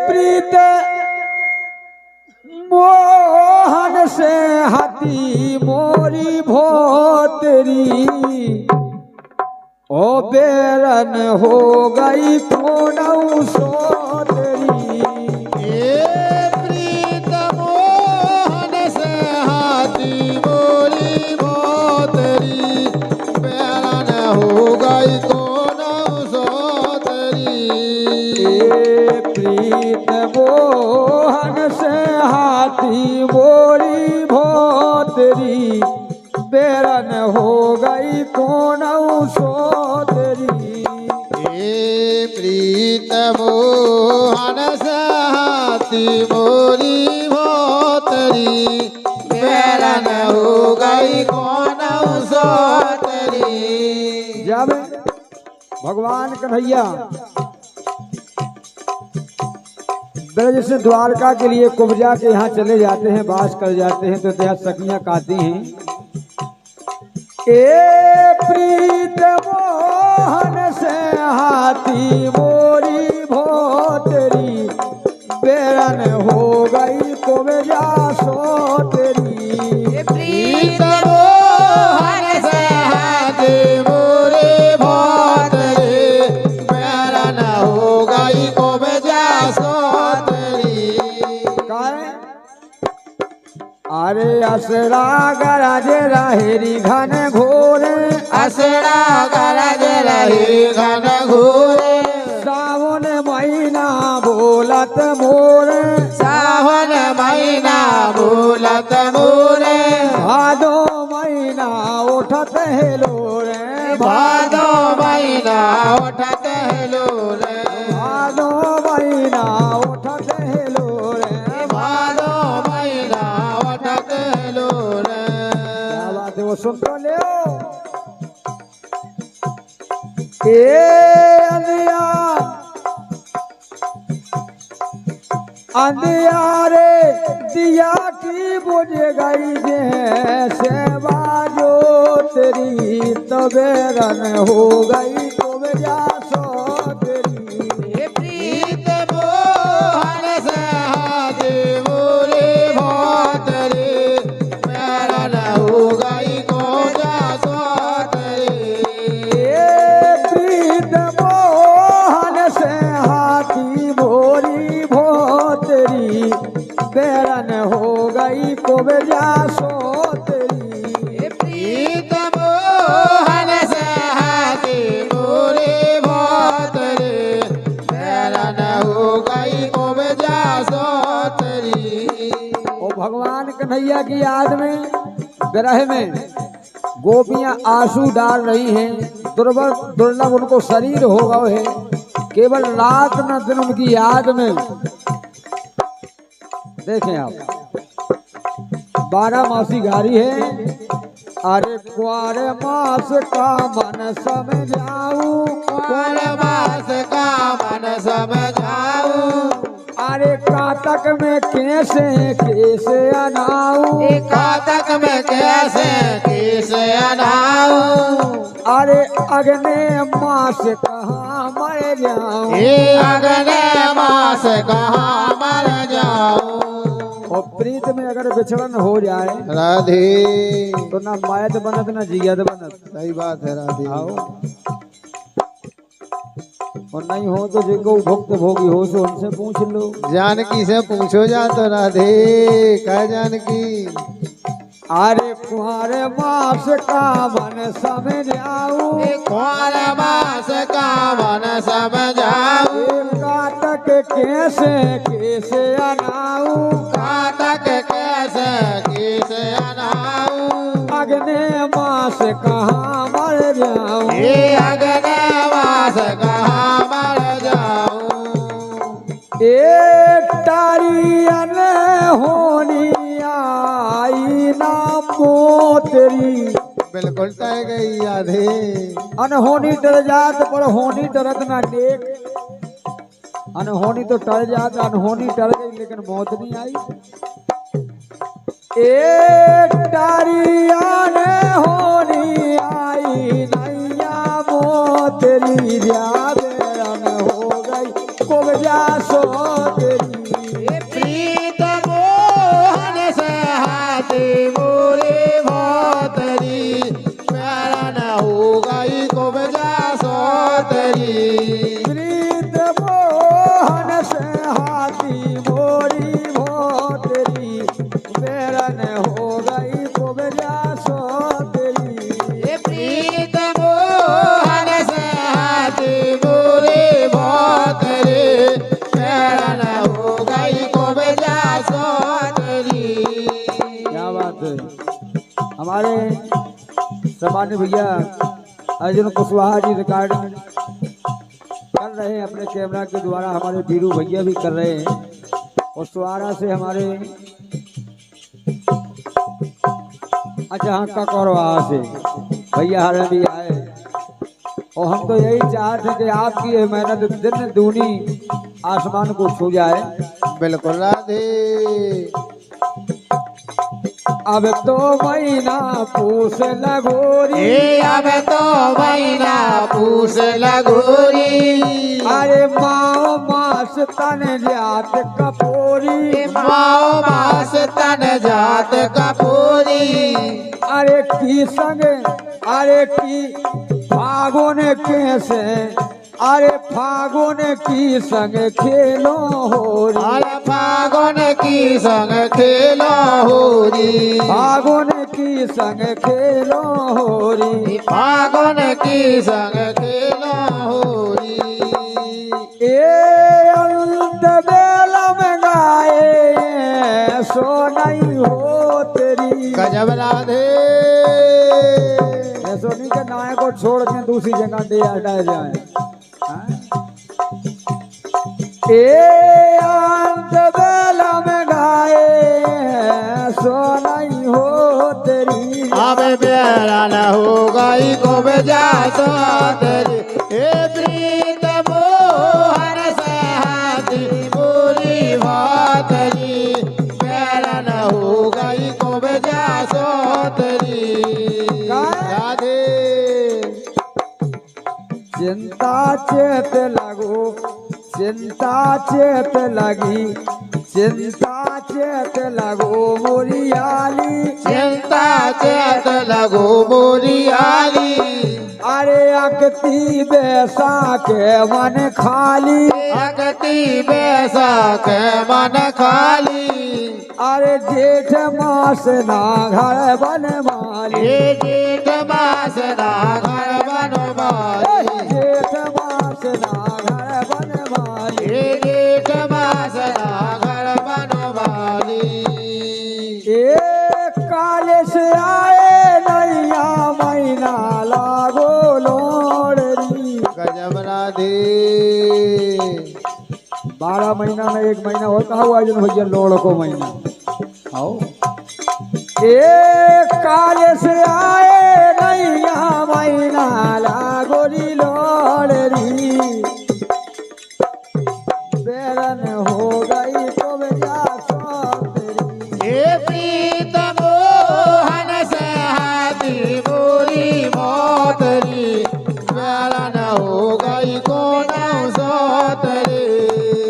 प्रीत मोहन से हाथी मोरी भोतरी ओ बेरन हो गई कोनऊ सोतरी। प्रीत मोहन से हाथी मोरी भोतरी बेरन हो गई कोनऊ सोतरी। प्रीत मोहन से हाथी मोरी भोतरी बेरन हो गई कोनऊ सोतरी। प्रीत मोहन से हाथी मोरी भोतरी बेरन हो गई कोनऊ सोतरी। जब भगवान कन्हैया ब्रज से द्वारका के लिए कुब्जा के यहाँ चले जाते हैं, वास कर जाते हैं, तो ત્યાં सखियां गाती हैं, ए प्रीत मोहन से हाथी मोरी भोतरी बेरन हो गई कुब्जा सोतरी। प्रीत मोहन से हाथी मोरी भोतरी बेरन हो गई कुब्जा सोतरी। अरे असरा गरज रहेरी घन घोरे, असरा गरज रही घन घोरे, सावन महीना बोलत मोरे, सावन महीना बोलत मोरे, भादो महीना उठत हेलोरे, भादो महीना उठत हेलोरे, भादो महीना उठत हेलोरे, भादो महीना उठत हेलोरे। क्या बात है, वो सुन तो ले ए अंधियारे दिया की बुझ गई जैसे बाजो तेरी तो बेरन हो गई कुब्जा सोतरी। प्रीत मोहन से हाथी मोरी भोतरी बेरन हो गई कुब्जा सोतरी। प्रीत मोहन से हाथी मोरी भोतरी बेरन हो गई कुब्जा सोतरी। प्रीत मोहन से हाथी मोरी भोतरी बेरन हो गई कुब्जा सोतरी। ओ भगवान कन्हैया की याद में विरह में गोपियां आंसू डाल रही हैं, दुर्लभ उनको शरीर हो गए है, केवल रात न दिन उनकी याद में। देखें आप 12 मासी गारी है, अरे कुआरे मास का मन समझाऊं, कुआरे मास का मन समझाऊं, अरे कातक में कैसे कैसे अनाऊं, कातक में कैसे कैसे अनाऊं, अरे अगने मास कहाँ मर जाऊं, अगले मास कहाँ मर जाऊं। और प्रीत में अगर विचलन हो जाए राधे तो ना मायत बनत ना जियत बनत। सही बात है राधे। आओ और नहीं हो तो जिनको भुक्त भोगी हो सो उनसे पूछ लो। जानकी से पूछो जा तो राधे कह जानकी। अरे कुआरे मास का मन समझाऊं, कुआरे मास का मन समझाऊं, कातक कैसे कैसे अनाऊं, कातक कैसे कैसे अनाऊं, अगने मास कहाँ मर जाऊं, अगले मास कहाँ मर जाऊं। तारी अनहोनी आई ना मोतरी, बिल्कुल तय गई राधे। अनहोनी डर जात पर होनी डरत ना देख, अनहोनी तो टल जात, अनहोनी टल गई लेकिन मौत नहीं आई। तारी अनहोनी आई नैया मोतरी, बेरन हो गई कुब्जा सोतरी। से हाथी मोरी भोतरी बेरन हो गई कुबजा सो तेरी ये प्रीत मोहन से हाथी मोरी भोतरी बेरन हो गई कुबजा सो तेरी। क्या बात है। हमारे सामान्य भैया अर्जुन कुशवाहा जी रिकॉर्डिंग कर रहे हैं अपने कैमरा के द्वारा, हमारे वीरू भैया भी कर रहे हैं और सुहारा से हमारे अच्छा हाँ ककौरवा से भैया हरण भी आए और हम तो यही चाहते हैं कि आपकी ये मेहनत दिन दूनी आसमान को छू जाए। बिल्कुल राधे। अब तो महीना पूस लगोरी अब तो महीना पूस लगोरी अरे माओ मास तन जात कपूरी माओ मास तन जात कपूरी अरे की संग अरे की फागुन कैसे अरे फागुन की संग खेलो होरी अरे फागुन की संग खेलो होरी फागुन की संग खेलो होरी फागुन की संग खेलो होरी। ए अंत बेला में गाए सो नहीं हो तेरी गजब राधे। सोनी के नाय को छोड़ के दूसरी जगह दे हटा जाए। हाँ? ए अंत बेला में गाए सो नहीं हो तेरी अब बेरा न हो गई को बजा सो तेरी हे प्रीत मोहन से हाथी मोरी भोतरी बेरा न हो गई को बजा सो तेरी। राधे। चिंता चेत लगो चिंता चेत लगी चिंता चेत लगो मोरियाली चिंता चेत लगो मोरियाली अरे अकती बैसा के मन खाली अगति बैसा के मन खाली अरे जेठ मास ना घर बन माली ये जेठ मास ना घर बनवाली जेठ मास ना घर बन माली ये जेठ मास ना घर बनवाली। एक काले से आए नैया महीना लागो लोड़री गजब राधे। 12 महीना में एक महीना होता हुआ जन भैया लोड़ को महीना आओ एक काले से आए नैया महीना लागोरी लोड़री बेरन हो गई तो बेजा सोतरी हे प्रीत मोहन से हाथी मोरी भोतरी बेरा न हो गई कौन सोतरी।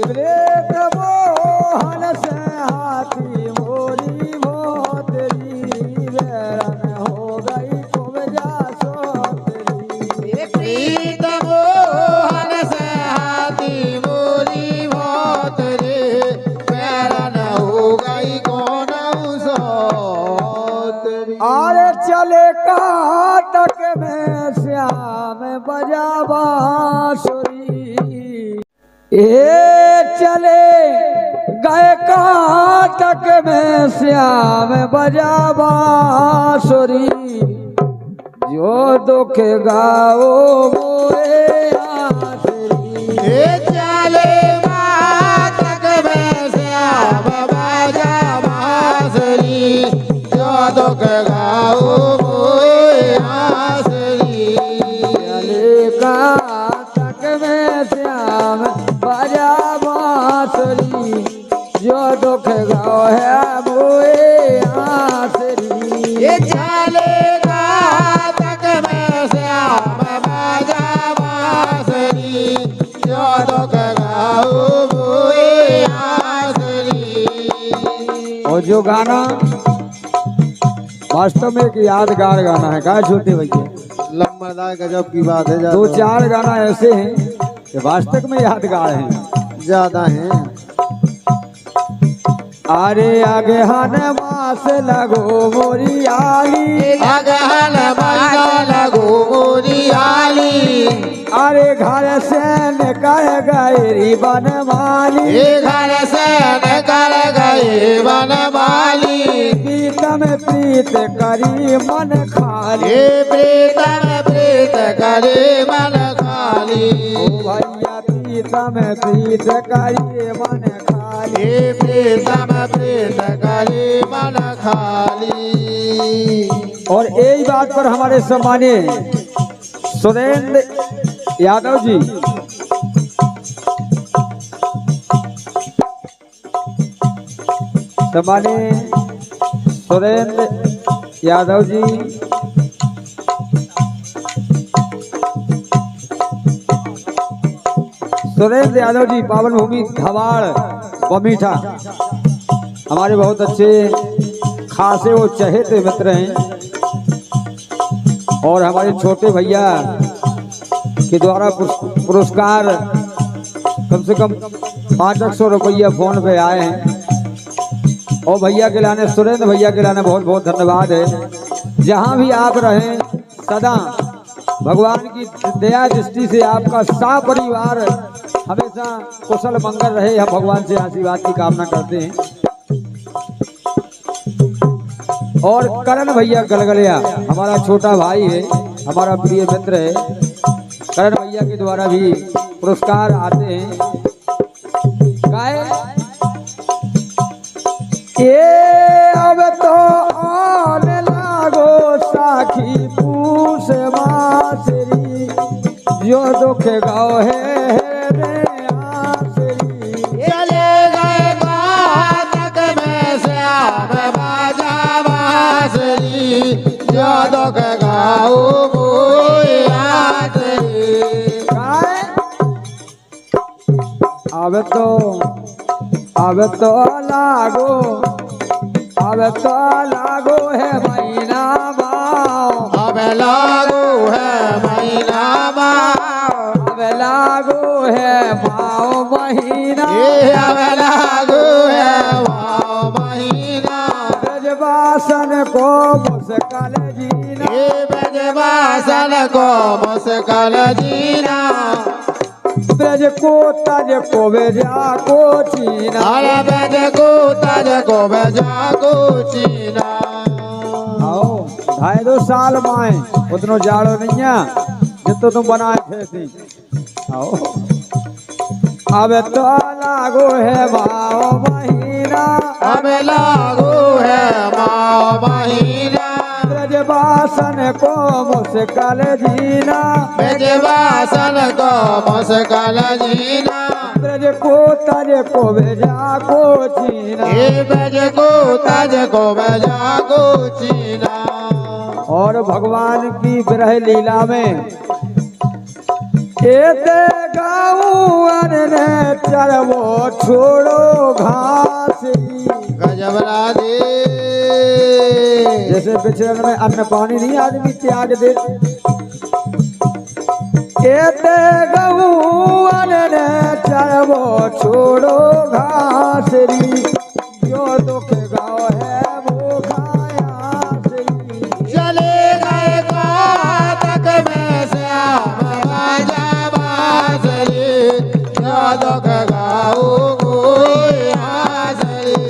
प्रेत मोहन से हाथी मोरी भोतरी बेरन हो गई तो बेजा सोतरी हे प्रीत मोहन से हाथी मोरी भोतरी बेरा न हो गई कौन सोतरी। आरे चले काटक में श्याम बजा बांसुरी ए चले गए काटक में श्याम बजा बांसुरी जो दुख गाओ मोरे आसरी हे चले मातक में श्याम बाजा बांसुरी जो दुख गाओ मोए आसरी। चले काटक में श्याम बजा बांसुरी जो दुख गाओ है मोए आसरी ये चलेगा तक में श्याम बाजा बांसुरी जो दुख गाओ मोए आसरी। और जो गाना वास्तव में एक यादगार गाना है क्या छोटे भैया लम्बरदार गजब की बात है। 2-4 गाना ऐसे हैं कि वास्तव में यादगार हैं ज्यादा हैं। अरे अगहन मास लगो मोरी आली, अगहन मास लगो मोरी आली, अरे घर से निकल गई बनमाली, घर से निकल गई बनमाली, प्रीतम प्रीत करी मन खाली, प्रीतम प्रीत करे मन खाली। ओ भैया प्रीतम प्रीत करी मन खाली, प्रीतम प्रीत करे मन खाली। और एक बात पर हमारे सम्मानीय सुरेंद्र यादव जी सम्मानीय सुरेंद्र यादव जी सुरेंद्र यादव जी पावन भूमि धवाड़ बमीठा हमारे बहुत अच्छे खासे वो चहेते मित्र हैं और हमारे छोटे भैया के द्वारा पुरस्कार कम से कम 500 रुपया फोन पे आए हैं और भैया के लाने सुरेंद्र भैया के लाने बहुत बहुत धन्यवाद है। जहाँ भी आप रहें सदा भगवान की दया दृष्टि से आपका सा परिवार हमेशा कुशल मंगल रहे, हम भगवान से आशीर्वाद की कामना करते हैं। और करण भैया गलगलिया हमारा छोटा भाई है, हमारा प्रिय मित्र है, करण भैया के द्वारा भी पुरस्कार आते हैं। गाए अब तो आने लागो साखी पूस मासरी, जो दुख गाओ है रे आसरी, चले गए बातक में श्याम बाजा बांसुरी, जो दुख गाओ मोई आसरी। अब तो लागो है महीना बाओ, अब लागो है महीना बाओ, अब लागो है माओ महीना, अब लागो है माओ महीना, ब्रजवासन को मुस्कल जीना, ब्रजवासन को मुस्कल जीना, ब्रज को तज को बेजा को चीना, अरे ब्रज को तज को बेजा को चीना। आओ 2.5 साल माए उतनो जाड़ो नहीं है जितो तुम बनाए थे थी। आओ अब तो लागो है माओ महीना, अब लागो है माओ महीना, ब्रजवासन को मुस्कल जीना, ब्रजवासन को मुस्कल जीना, ब्रज को तज को बेजा को चीना, ब्रज को तज को बेजा को चीना। और भगवान की विरह लीला में एते गाऊं ने चरवो छोड़ो घासरी, गजब राधे जैसे बिछड़न में अन्न पानी नहीं आदमी त्याग दे, एते गाऊं ने चरवो छोड़ो घासरी, जो दुख गाओ है वो खायासरी, चले गए कातक में श्याम बाजा बांसुरी, जो दुख गाओ मोई आसरी।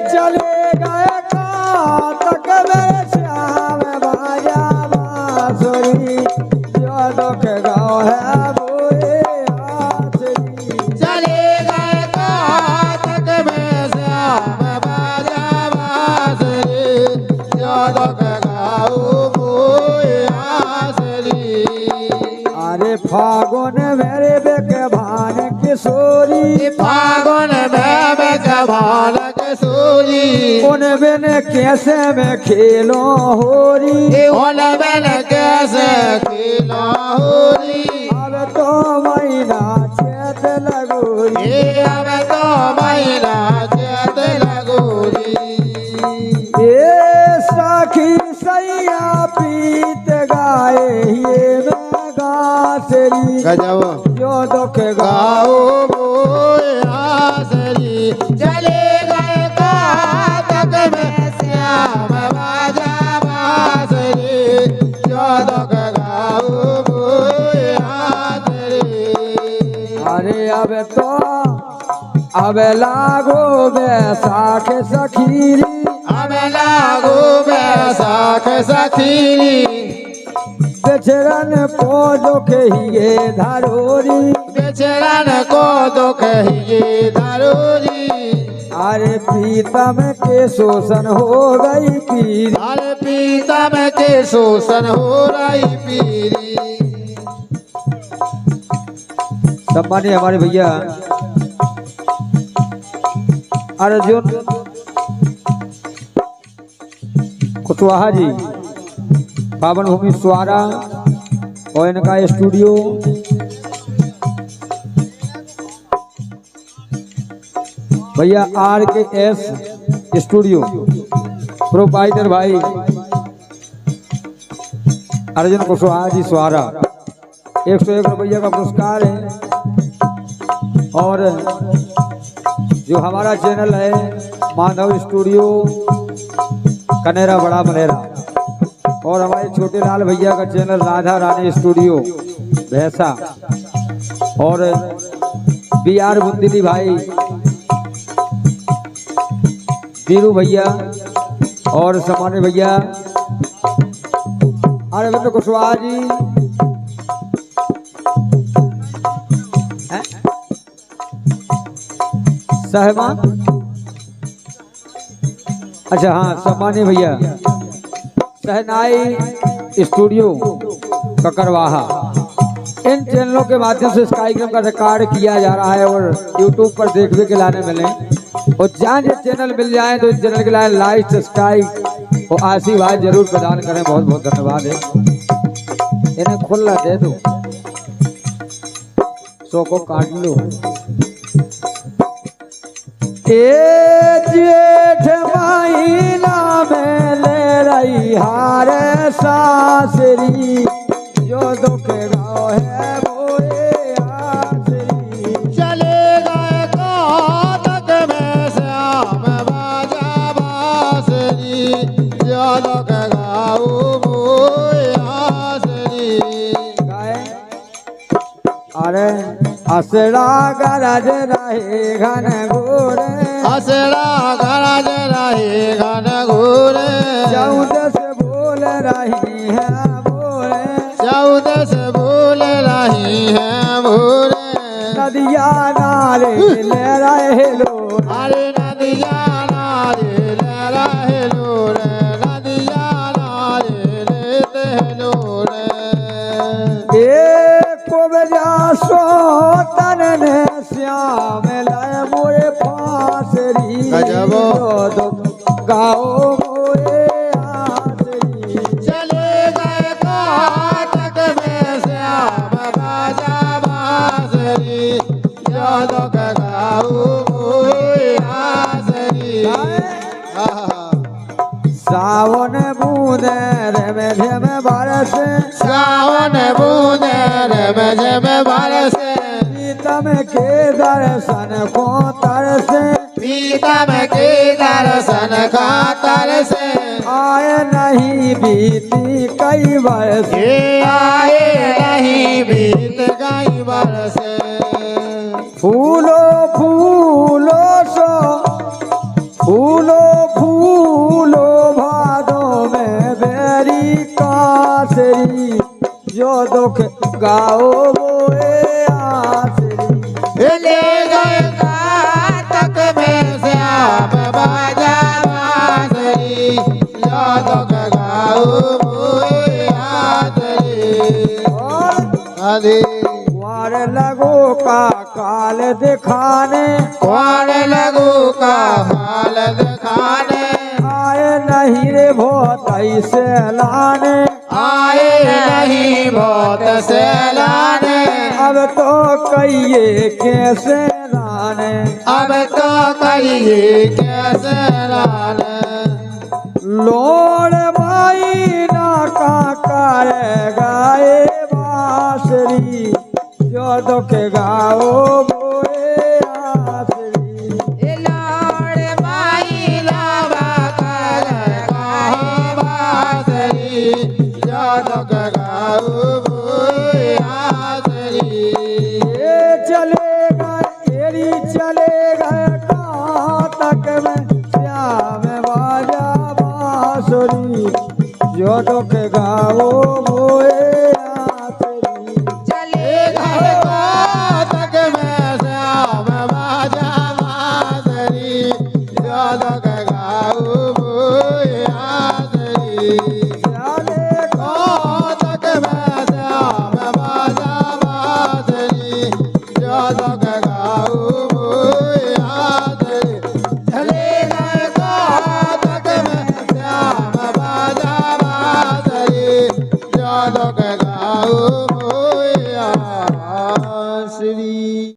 चले गए कातक में श्याम बाजा बांसुरी, जो दुख गाओ है मोए आसरी, चले गए कातक में श्याम बाजा बांसुरी, जो दुख गाओ मोई आसरी। अरे फागुन मेरे बेके भान किशोरी, फागुन में भान किशोरी, उन बिन कैसे में खेलो होरी, उन बिन कैसे खिला होरी, अब तो महीना चैत लगोरी, अब तो महीना चैत लगोरी। ये साखी सैया पीत गाए ये में गासरी, गजब जो दुख गाओ अब लागो बैसाख सखीरी अब लागो बैसाख सखीरी बेचरन को दुख ये धरोरी बेचरन को दुख ये धरोरी अरे प्रीतम के शोषण हो गई पीरी अरे प्रीतम के शोषण हो रही पीरी। सम्मानित हमारे भैया अर्जुन कुशवाहा जी पावन भूमि स्वारा और इनका स्टूडियो भैया RKS स्टूडियो प्रोपाइटर भाई अर्जुन कुशवाहा जी स्वारा 101 रुपया का पुरस्कार है। और जो हमारा चैनल है माधव स्टूडियो कनेरा बड़ा मलेरा और हमारे छोटे लाल भैया का चैनल राधा रानी स्टूडियो भैंसा और BR बुंदिली भाई वीरू भैया और सामान्य भैया अरविंद कुशवाहा जी सहमा अच्छा हाँ सामान्य भैया सहनाई स्टूडियो ककरवाहा इन चैनलों के माध्यम से इस कार्यक्रम का रिकॉर्ड किया जा रहा है और YouTube पर देखने के लाने मिले और जहाँ जो चैनल मिल जाए तो इस चैनल के लाए लाइक सब्सक्राइब और आशीर्वाद जरूर प्रदान करें। बहुत बहुत धन्यवाद है। इन्हें खुला दे दो सो को काट लो। जेठ महीना में ले रही हार सासरी जो दुख गाँव है बोए आसरी चले गए कानक में श्याम बाजा बांसुरी जो दुख गाँव बोए आसरी। अरे असरा गरज रहे घन घोर असरा गरज रहे घन घोर 14 बोल रही है बोरे 14 बोल रही है भोरे नदिया नारे ले रहे लो अरे नदिया नारे ले रहे लोर नदिया नारे लेते लोर को बजा सो तन ने श्याम लाए मोरे फांसरी गजब। गाओ मोरे आसरी चले गए काटक में श्याम बाजा बांसुरी जो दुख गाऊ मोए आसरी। सावन बूंदे रे झम बरस सावन बूंदे रे झम बरस प्रीतम के दर्शन को तरस प्रीतम के दर्शन खातर से आए नहीं बीती कई वर्ष आए नहीं बीत गई बरस फूलो फूलो सो फूलो फूलो भादो में बेरी कासरी जो दुख गाओ बोए आसरी ले गए काटक में श्याम बाजा बांसुरी जो दुख गाऊ मोए आसरी। आदि कुंवर लगो का काल दिखाने कौन लगू का हाल दिखाने आए नहीं रे बहुत ऐसे लाने आए नहीं बहुत से लाने अब तो कहिए कैसे लाने अब तो कहिए कैसे लाने लोड़ माई ना का कर गाए बांसुरी जो दुख गाओ बोए आसरी लाड़ माई लावा कर गाओ बांसुरी जो दुख गाओ मोए आसरी। ये चलेगा एरी चलेगा जोड़ो के गाओ मोए आसरी चले घर तक में श्याम बाजा बांसुरी जोड़ो के गाओ मोए आसरी चले तक में श्याम बाजा बांसुरी जोड़ो के गाओ मोए आसरी चले घर तक में श्याम बाजा बांसुरी जोड़ो के गाओ मोए आसरी।